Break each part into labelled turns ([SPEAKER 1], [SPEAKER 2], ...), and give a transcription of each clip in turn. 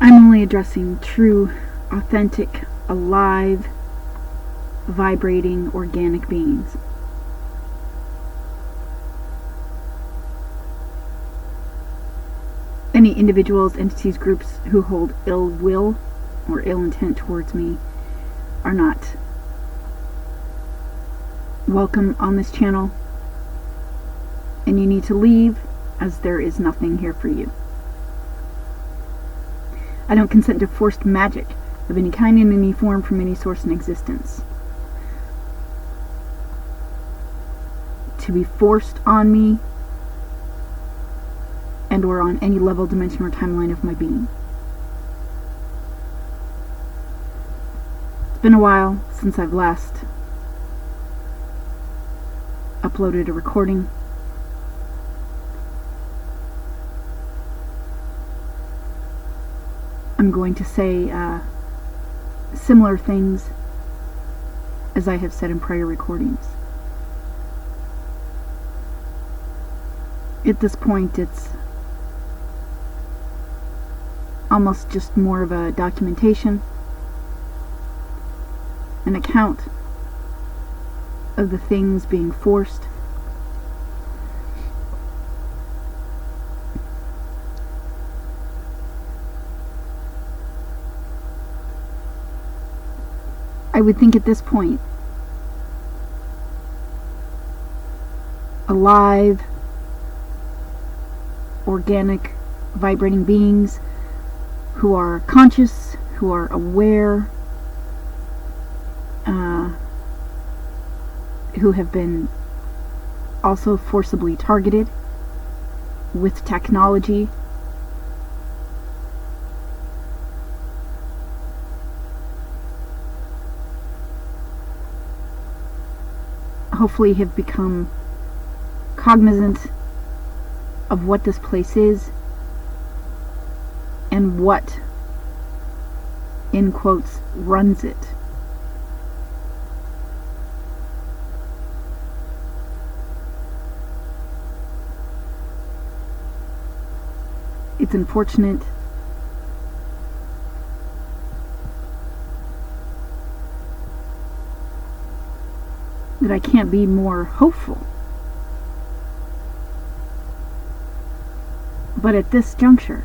[SPEAKER 1] I'm only addressing true, authentic, alive, vibrating, organic beings. Any individuals, entities, groups who hold ill will or ill intent towards me are not welcome on this channel, and you need to leave, as there is nothing here for you. I don't consent to forced magic of any kind in any form from any source in existence. To be forced on me and or on any level, dimension, or timeline of my being. It's been a while since I've last uploaded a recording. I'm going to say similar things as I have said in prior recordings. At this point, it's almost just more of a documentation, an account of the things being forced. I would think at this point, alive, organic, vibrating beings who are conscious, who are aware, who have been also forcibly targeted with technology, hopefully have become cognizant of what this place is and what, in quotes, runs it. It's unfortunate that I can't be more hopeful. But at this juncture,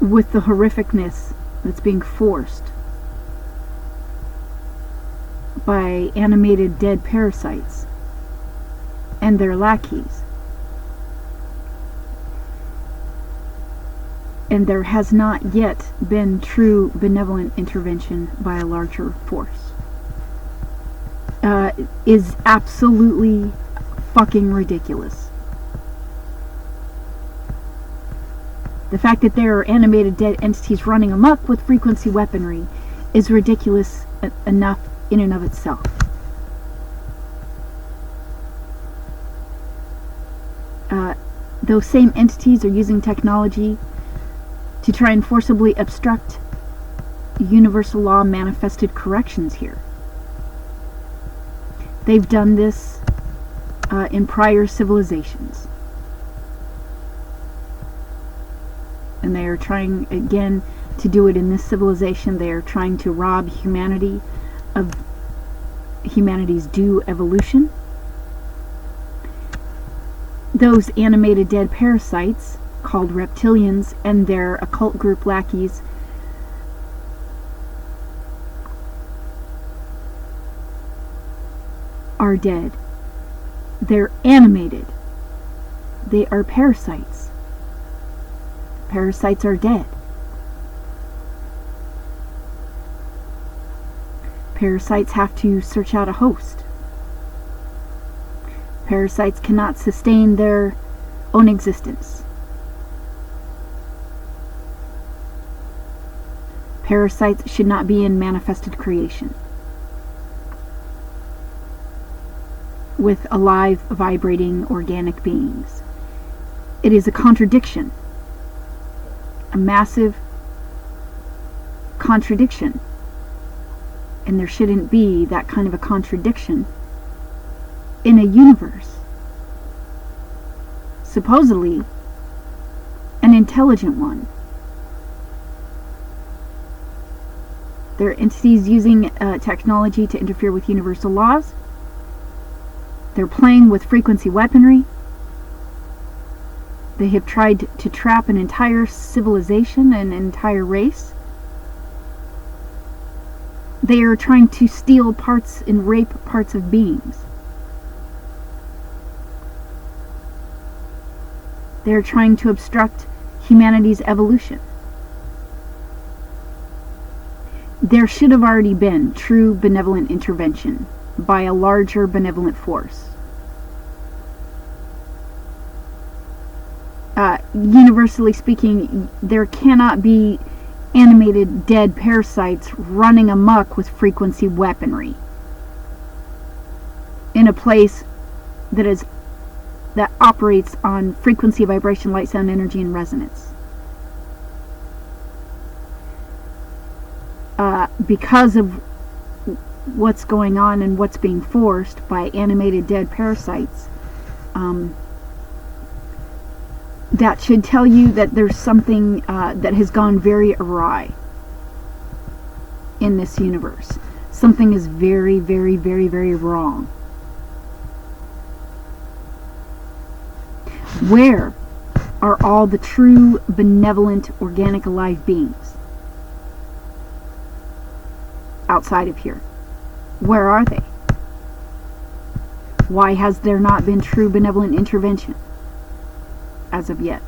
[SPEAKER 1] with the horrificness that's being forced by animated dead parasites and their lackeys, and there has not yet been true benevolent intervention by a larger force, is absolutely fucking ridiculous. The fact that there are animated dead entities running amok with frequency weaponry is ridiculous enough in and of itself. Those same entities are using technology to try and forcibly obstruct universal law manifested corrections here. They've done this in prior civilizations. And they are trying again to do it in this civilization. They are trying to rob humanity of humanity's due evolution. Those animated dead parasites, called reptilians, and their occult group lackeys are dead. They're animated. They are parasites. Parasites are dead. Parasites have to search out a host. Parasites cannot sustain their own existence. Parasites should not be in manifested creation with alive, vibrating, organic beings. It is a contradiction. A massive contradiction. And there shouldn't be that kind of a contradiction in a universe supposedly and intelligent one. They're entities using technology to interfere with universal laws. They're playing with frequency weaponry. They have tried to trap an entire civilization and an entire race. They are trying to steal parts and rape parts of beings. They are trying to obstruct humanity's evolution. There should have already been true benevolent intervention by a larger benevolent force. Universally speaking, there cannot be animated dead parasites running amok with frequency weaponry in a place that operates on frequency, vibration, light, sound, energy, and resonance. Because of what's going on and what's being forced by animated dead parasites, that should tell you that there's something that has gone very awry in this universe. Something is very, very, very, very wrong. Where are all the true, benevolent, organic, alive beings outside of here? Where are they? Why has there not been true, benevolent intervention as of yet?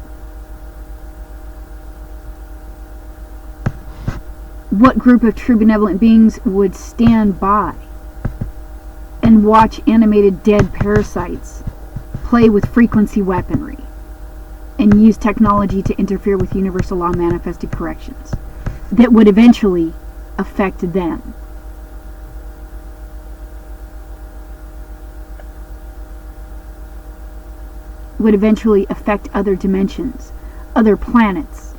[SPEAKER 1] What group of true, benevolent beings would stand by and watch animated dead parasites play with frequency weaponry and use technology to interfere with universal law manifested corrections that would eventually affect them? Would eventually affect other dimensions, other planets,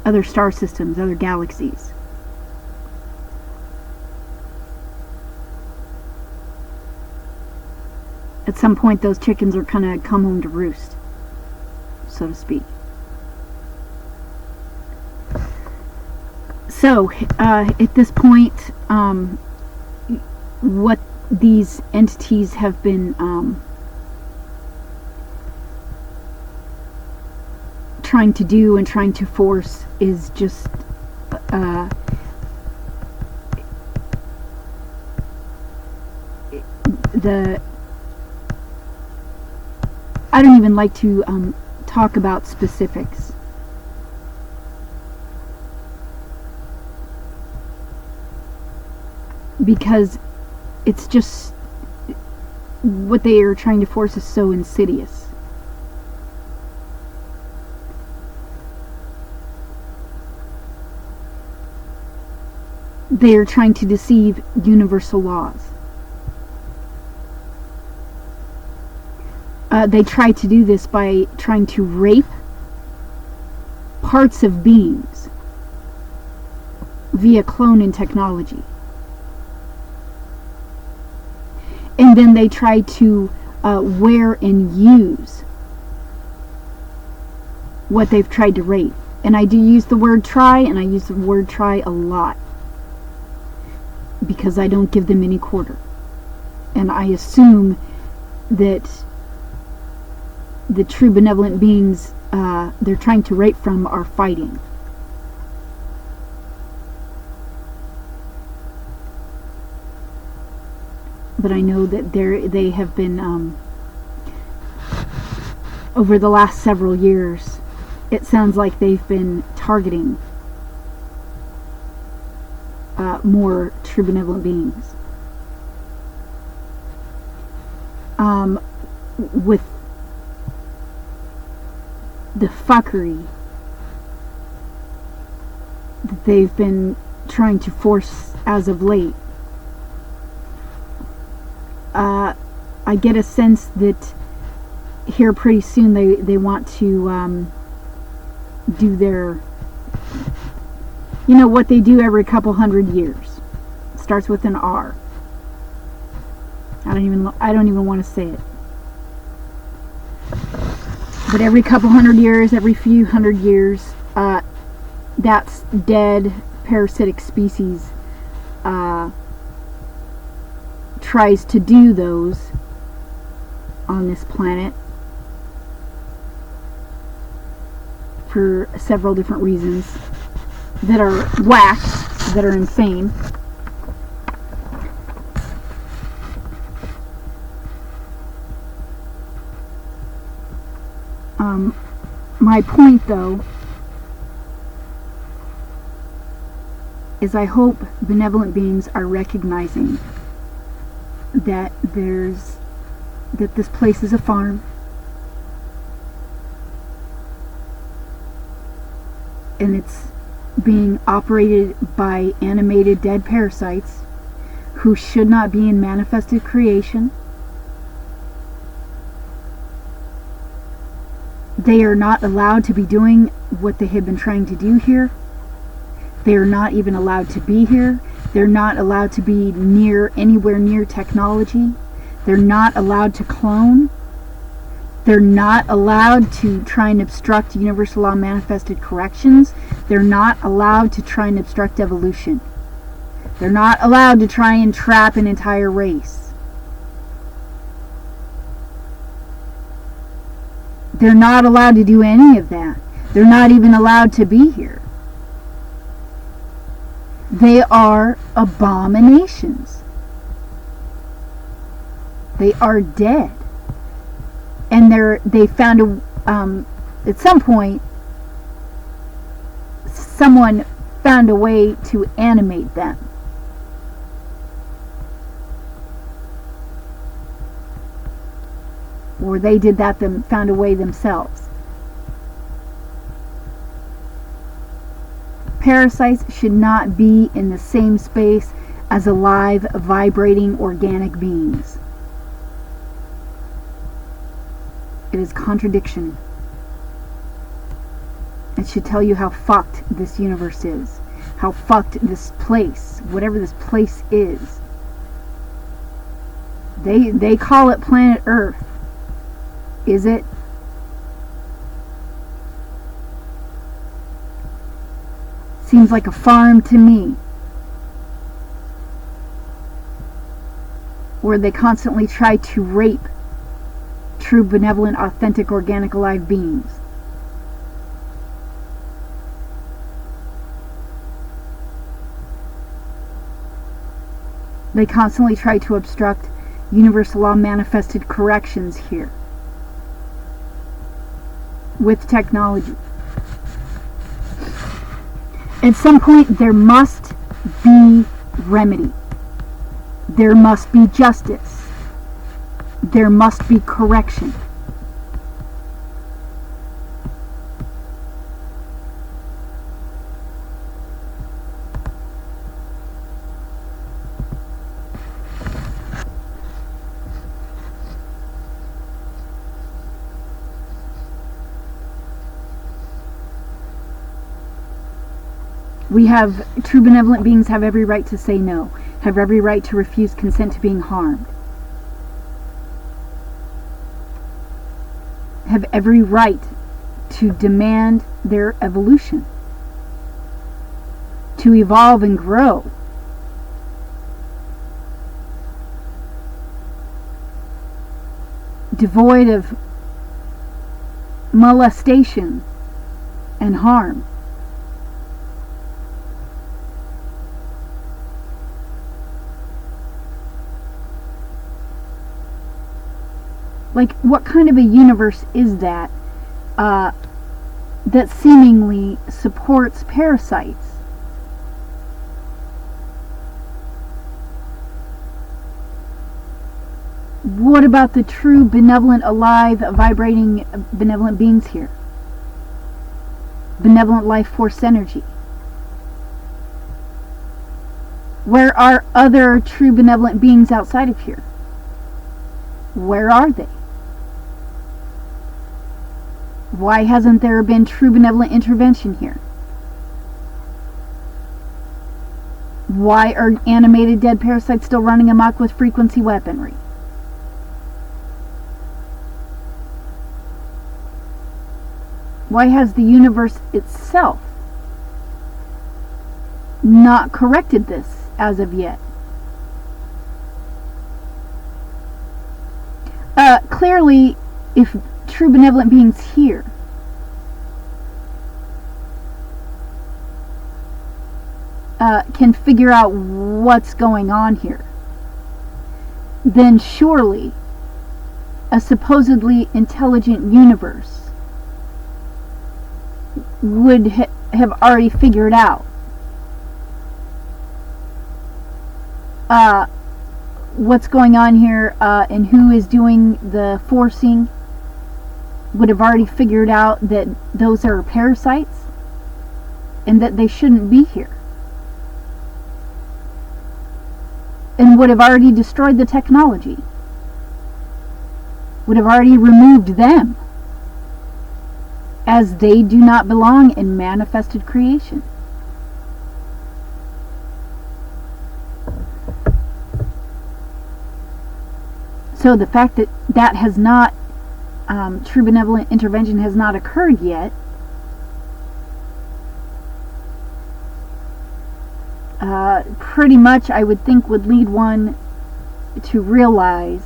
[SPEAKER 1] other star systems, other galaxies. At some point, those chickens are kind of come home to roost, so to speak. So, at this point, what these entities have been trying to do and trying to force is just I don't even like to talk about specifics. Because it's just what they are trying to force is so insidious. They are trying to deceive universal laws. They try to do this by trying to rape parts of beings via cloning technology. And then they try to wear and use what they've tried to rape. And I do use the word try, and I use the word try a lot, because I don't give them any quarter. And I assume that the true benevolent beings they're trying to rape from are fighting. But I know that they have been, over the last several years, it sounds like they've been targeting more true benevolent beings. With the fuckery that they've been trying to force as of late, I get a sense that here pretty soon they want to do their, what they do every couple hundred years. It starts with an R. I don't even want to say it. But every couple hundred years, every few hundred years, that's dead parasitic species tries to do those on this planet for several different reasons that are whack, that are insane. My point, though, is I hope benevolent beings are recognizing that this place is a farm, and it's being operated by animated dead parasites who should not be in manifested creation. They are not allowed to be doing what they have been trying to do here. They are not even allowed to be here. They're not allowed to be anywhere near technology. They're not allowed to clone. They're not allowed to try and obstruct universal law manifested corrections. They're not allowed to try and obstruct evolution. They're not allowed to try and trap an entire race. They're not allowed to do any of that. They're not even allowed to be here. They are abominations. They are dead. And they found at some point, someone found a way to animate them. Or they did that, found a way themselves. Parasites should not be in the same space as alive, vibrating, organic beings. It is contradiction. It should tell you how fucked this universe is. How fucked this place, whatever this place is. They call it planet Earth. Is it? Seems like a farm to me, where they constantly try to rape true, benevolent, authentic, organic, alive beings. They constantly try to obstruct universal law manifested corrections here with technology. At some point, there must be remedy. There must be justice. There must be correction. We have, true benevolent beings have every right to say no, have every right to refuse consent to being harmed, have every right to demand their evolution, to evolve and grow. Devoid of molestation and harm. Like, what kind of a universe is that that seemingly supports parasites? What about the true benevolent, alive, vibrating, benevolent beings here? Benevolent life force energy. Where are other true benevolent beings outside of here? Where are they? Why hasn't there been true benevolent intervention here? Why are animated dead parasites still running amok with frequency weaponry? Why has the universe itself not corrected this as of yet? Clearly, if true benevolent beings here can figure out what's going on here, then surely a supposedly intelligent universe would have already figured out what's going on here, and who is doing the forcing, would have already figured out that those are parasites and that they shouldn't be here, and would have already destroyed the technology, would have already removed them, as they do not belong in manifested creation. So the fact that that has not, true benevolent intervention has not occurred yet, pretty much I would think would lead one to realize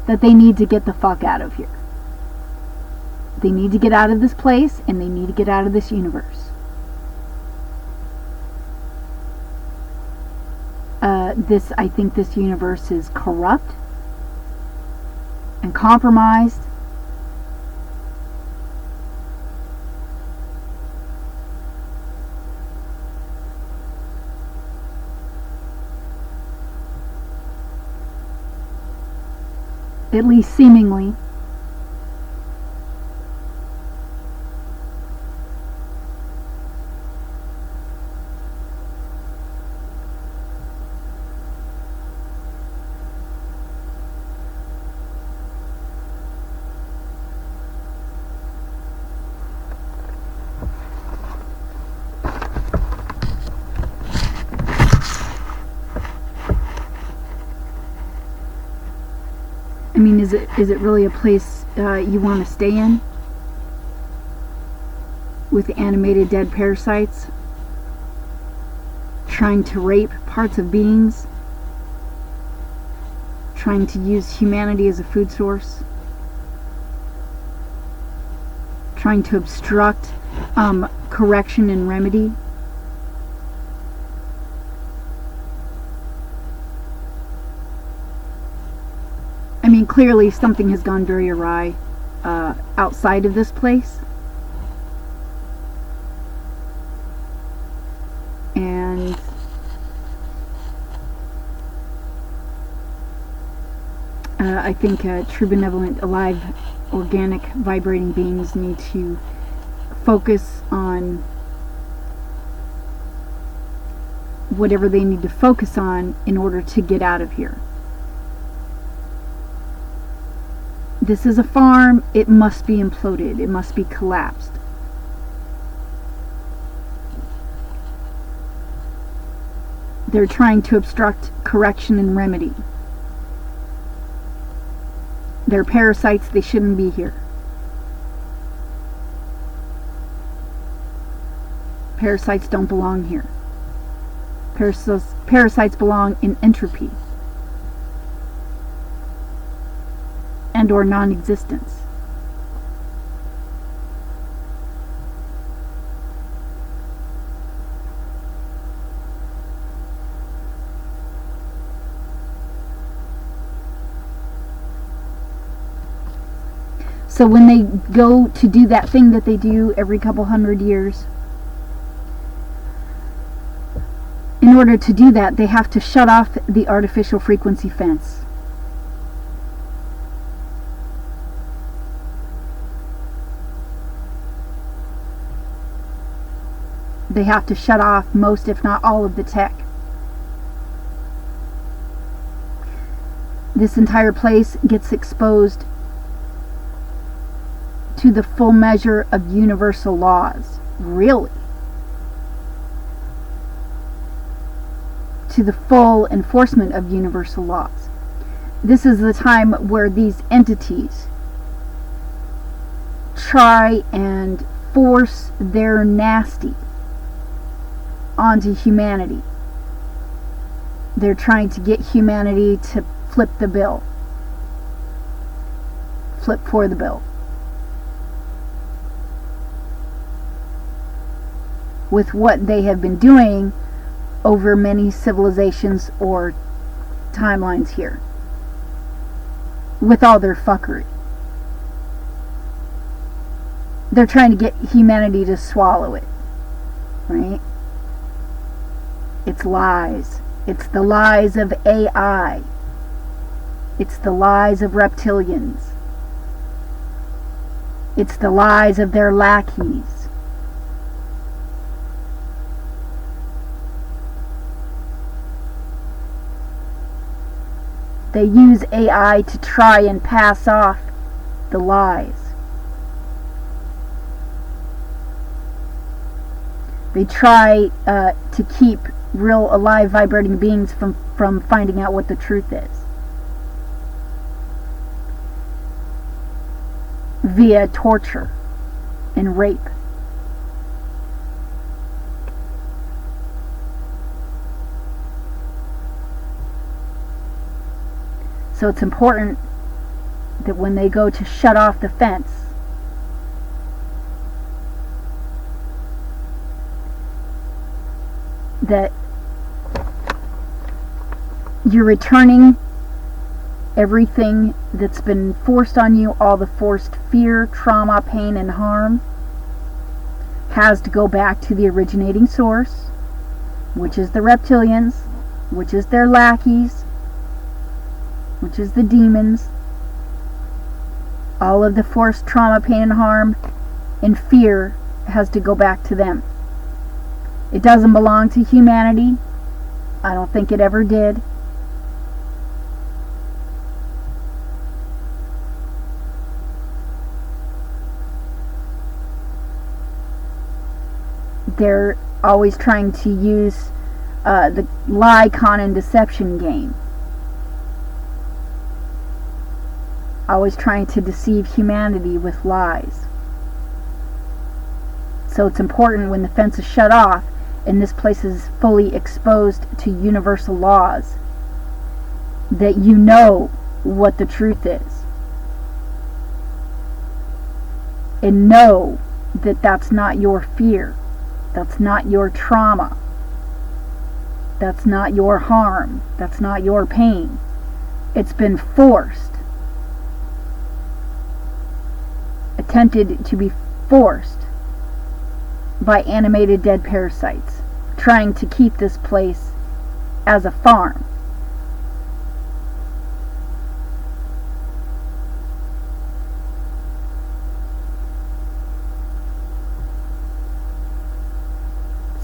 [SPEAKER 1] that they need to get the fuck out of here. They need to get out of this place, and they need to get out of this universe. I think this universe is corrupt and compromised. At least seemingly. I mean, is it really a place you want to stay in? With animated dead parasites trying to rape parts of beings, trying to use humanity as a food source, trying to obstruct correction and remedy? I mean, clearly something has gone very awry outside of this place. And I think true benevolent, alive, organic, vibrating beings need to focus on whatever they need to focus on in order to get out of here. This is a farm. It must be imploded. It must be collapsed. They're trying to obstruct correction and remedy. They're parasites. They shouldn't be here. Parasites don't belong here. Parasites belong in entropy and or non-existence. So when they go to do that thing that they do every couple hundred years, in order to do that, they have to shut off the artificial frequency fence. They have to shut off most, if not all, of the tech. This entire place gets exposed to the full measure of universal laws. Really? To the full enforcement of universal laws. This is the time where these entities try and force their nasty onto humanity. They're trying to get humanity to flip the bill. Flip for the bill. With what they have been doing over many civilizations or timelines here. With all their fuckery. They're trying to get humanity to swallow it. Right? It's lies. It's the lies of AI. It's the lies of reptilians. It's the lies of their lackeys. They use AI to try and pass off the lies. They try to keep real alive vibrating beings from finding out what the truth is. Via torture and rape. So it's important that when they go to shut off the fence, that you're returning everything that's been forced on you, all the forced fear, trauma, pain, and harm, has to go back to the originating source, which is the reptilians, which is their lackeys, which is the demons. All of the forced trauma, pain, and harm, and fear has to go back to them. It doesn't belong to humanity. I don't think it ever did. They're always trying to use the lie, con, and deception game. Always trying to deceive humanity with lies. So it's important when the fence is shut off and this place is fully exposed to universal laws that you know what the truth is. And know that that's not your fear. That's not your trauma. That's not your harm. That's not your pain. It's been forced. Attempted to be forced by animated dead parasites, trying to keep this place as a farm.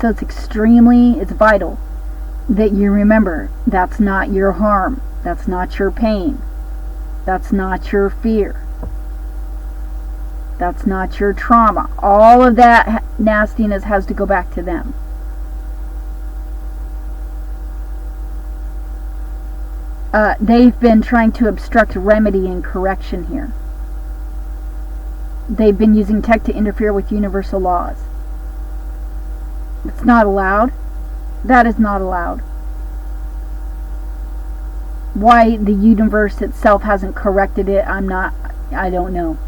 [SPEAKER 1] So it's vital that you remember that's not your harm, that's not your pain, that's not your fear, that's not your trauma. All of that nastiness has to go back to them. They've been trying to obstruct remedy and correction here. They've been using tech to interfere with universal laws. It's not allowed. That is not allowed. Why the universe itself hasn't corrected it, I don't know.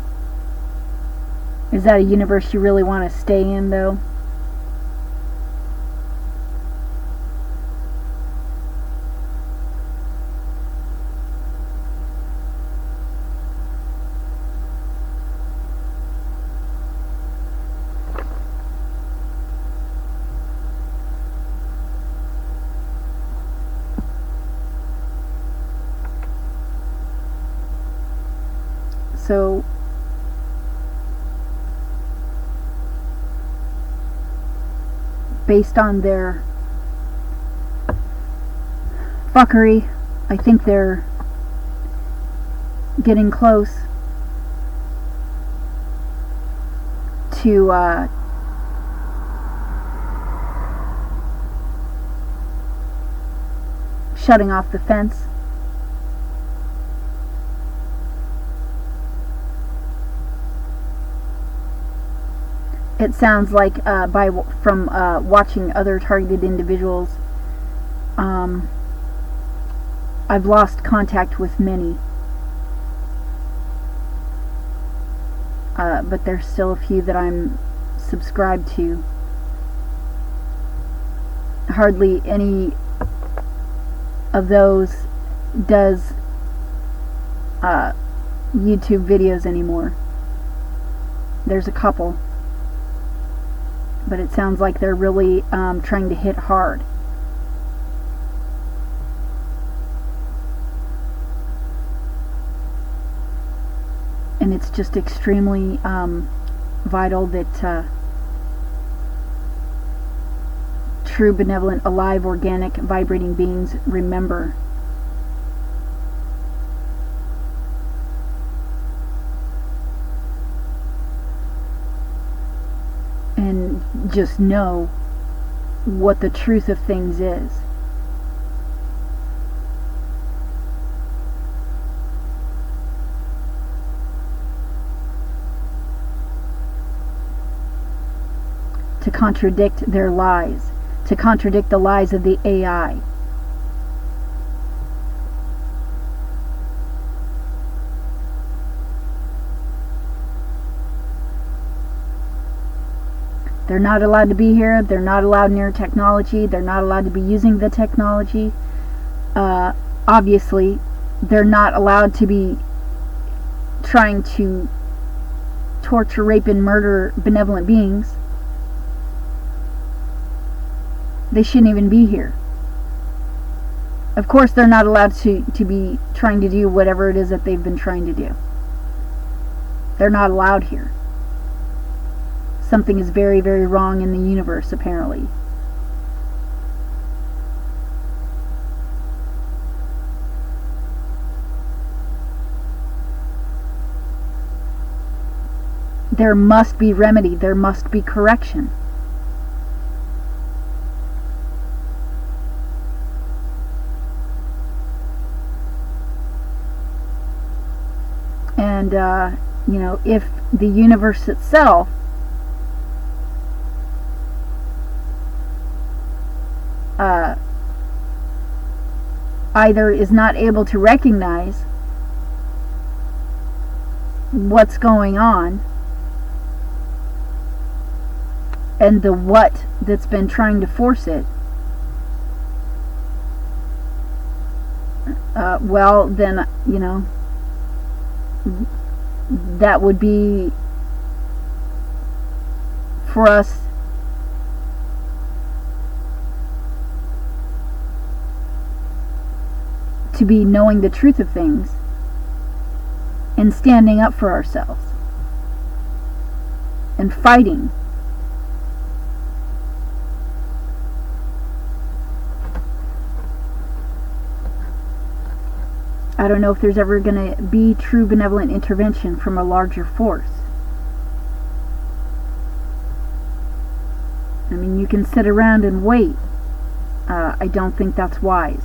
[SPEAKER 1] Is that a universe you really want to stay in, though? So based on their fuckery, I think they're getting close to shutting off the fence. It sounds like from watching other targeted individuals, I've lost contact with many, but there's still a few that I'm subscribed to. Hardly any of those does YouTube videos anymore. There's a couple, but it sounds like they're really trying to hit hard. And it's just extremely vital that true, benevolent, alive, organic, vibrating beings remember and just know what the truth of things is. To contradict their lies, to contradict the lies of the AI. They're not allowed to be here. They're not allowed near technology. They're not allowed to be using the technology. Obviously, they're not allowed to be trying to torture, rape, and murder benevolent beings. They shouldn't even be here. Of course, they're not allowed to be trying to do whatever it is that they've been trying to do. They're not allowed here. Something is very, very wrong in the universe, apparently. There must be remedy. There must be correction. And, if the universe itself either is not able to recognize what's going on and the what that's been trying to force it, well, then, that would be for us to be knowing the truth of things and standing up for ourselves and fighting. I don't know if there's ever going to be true benevolent intervention from a larger force. I mean, you can sit around and wait. I don't think that's wise.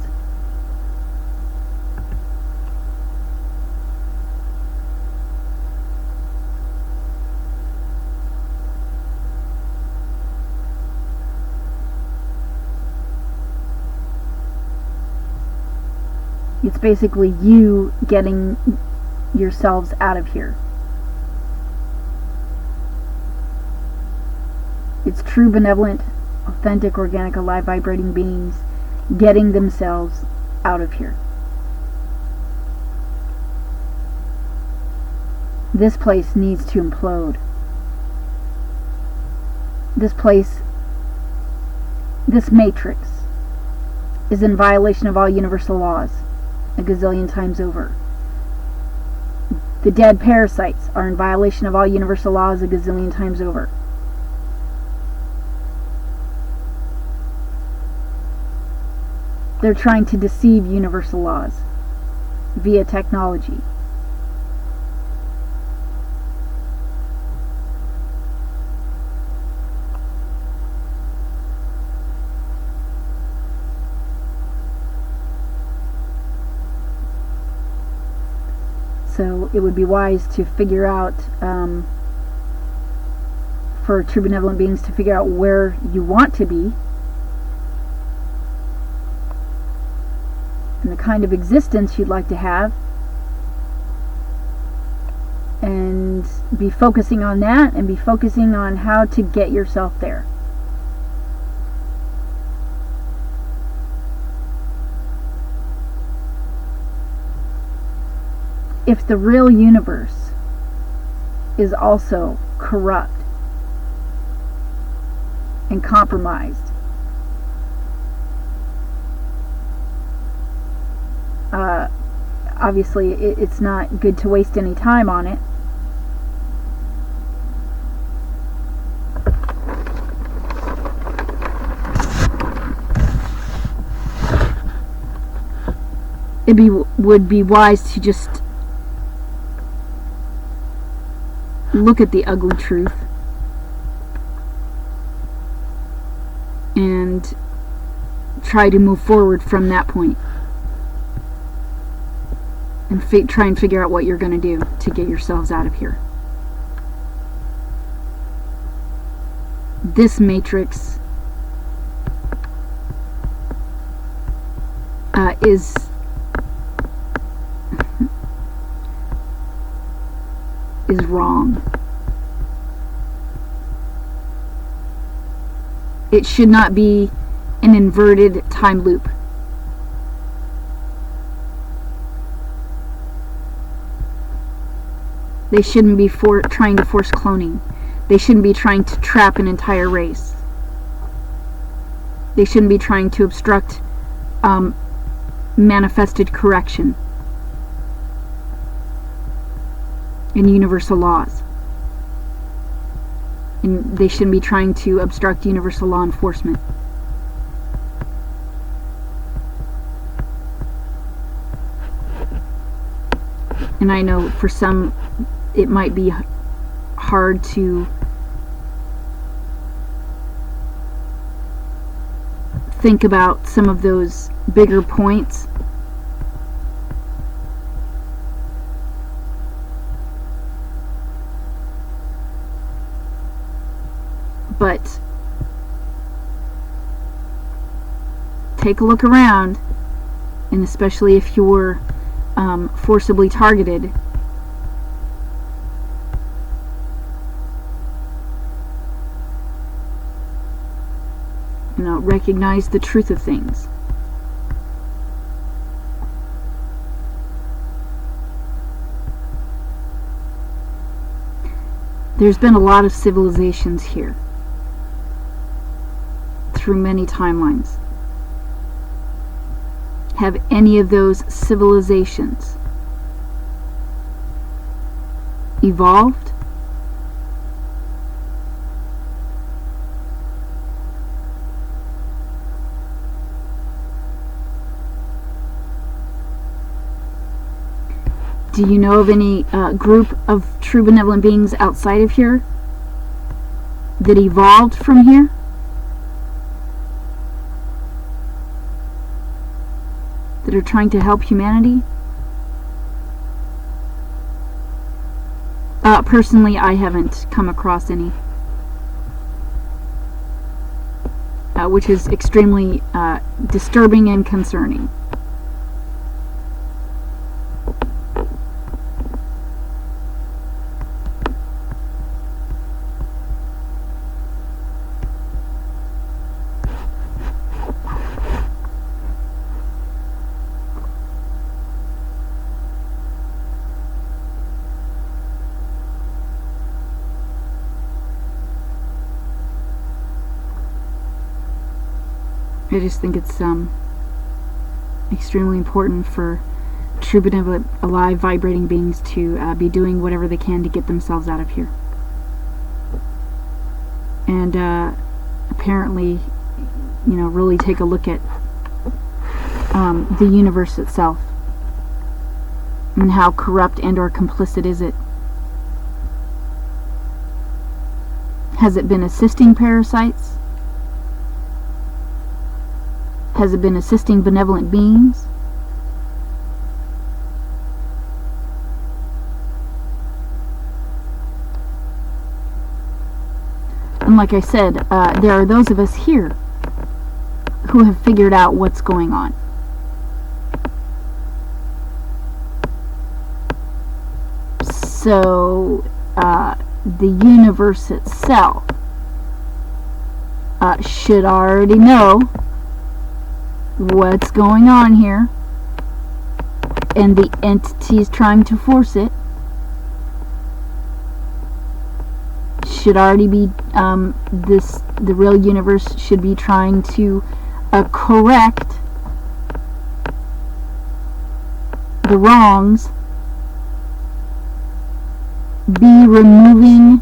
[SPEAKER 1] It's basically you getting yourselves out of here. It's true, benevolent, authentic, organic, alive, vibrating beings getting themselves out of here. This place needs to implode. This place, this matrix, is in violation of all universal laws a gazillion times over. The dead parasites are in violation of all universal laws a gazillion times over. They're trying to deceive universal laws via technology. So it would be wise to figure out for true benevolent beings to figure out where you want to be and the kind of existence you'd like to have, and be focusing on that and be focusing on how to get yourself there. If the real universe is also corrupt and compromised, obviously it's not good to waste any time on it. Would be wise to just look at the ugly truth and try to move forward from that point, and try and figure out what you're going to do to get yourselves out of here. This matrix is wrong. It should not be an inverted time loop. They shouldn't be trying to force cloning. They shouldn't be trying to trap an entire race. They shouldn't be trying to obstruct manifested correction in universal laws. And they shouldn't be trying to obstruct universal law enforcement. And I know for some it might be hard to think about some of those bigger points, but take a look around, and especially if you're forcibly targeted, recognize the truth of things. There's been a lot of civilizations here through many timelines. Have any of those civilizations evolved? Do you know of any group of true benevolent beings outside of here that evolved from here? That are trying to help humanity? Personally, I haven't come across any. Which is extremely disturbing and concerning. I just think it's extremely important for true benevolent, alive, vibrating beings to be doing whatever they can to get themselves out of here. And apparently, really take a look at the universe itself and how corrupt and or complicit is it. Has it been assisting parasites? Has it been assisting benevolent beings? And like I said, there are those of us here who have figured out what's going on. So, the universe itself should already know what's going on here, and the entities trying to force it should already be, the real universe should be trying to correct the wrongs, be removing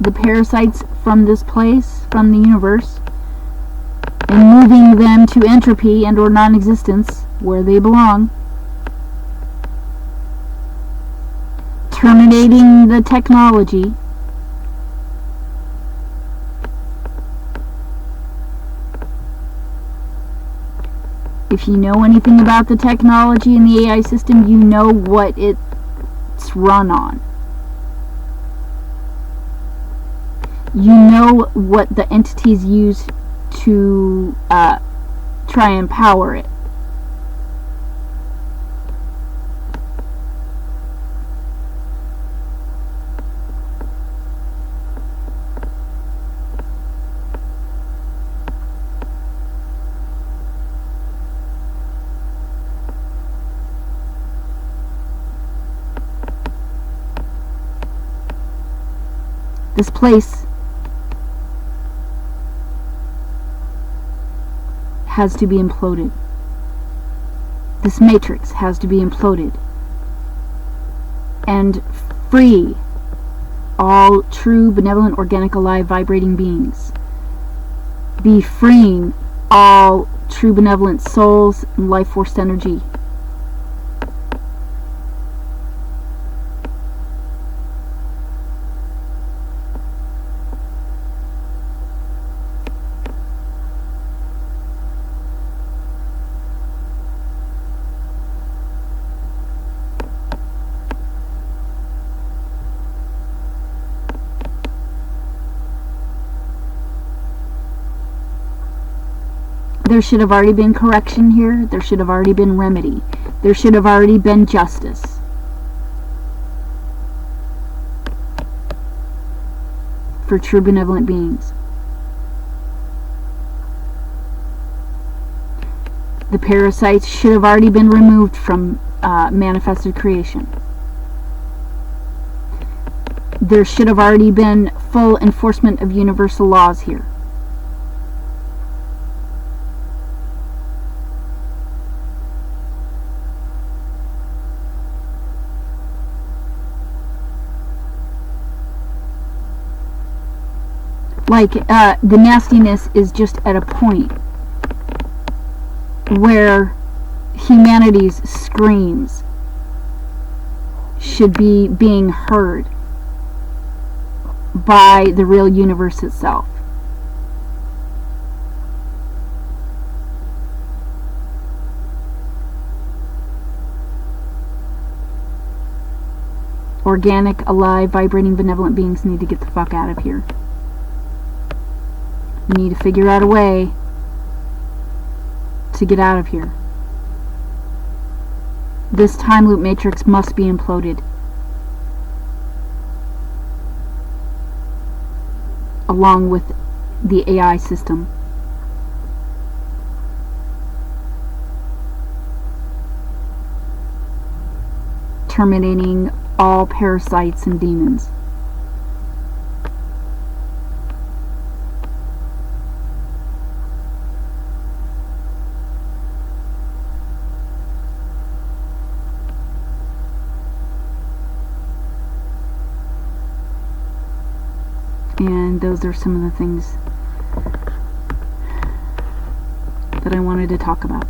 [SPEAKER 1] the parasites from this place, from the universe, and moving them to entropy and or non-existence, where they belong. Terminating the technology. If you know anything about the technology in the AI system, you know what it's run on. You know what the entities use to try and power it. This place has to be imploded. This matrix has to be imploded. And free all true, benevolent, organic, alive, vibrating beings. Be freeing all true, benevolent souls and life force energy. There should have already been correction here. There should have already been remedy. There should have already been justice. For true benevolent beings. The parasites should have already been removed from manifested creation. There should have already been full enforcement of universal laws here. Like, the nastiness is just at a point where humanity's screams should be being heard by the real universe itself. Organic, alive, vibrating, benevolent beings need to get the fuck out of here. We need to figure out a way to get out of here. This time loop matrix must be imploded. Along with the AI system. Terminating all parasites and demons. And those are some of the things that I wanted to talk about.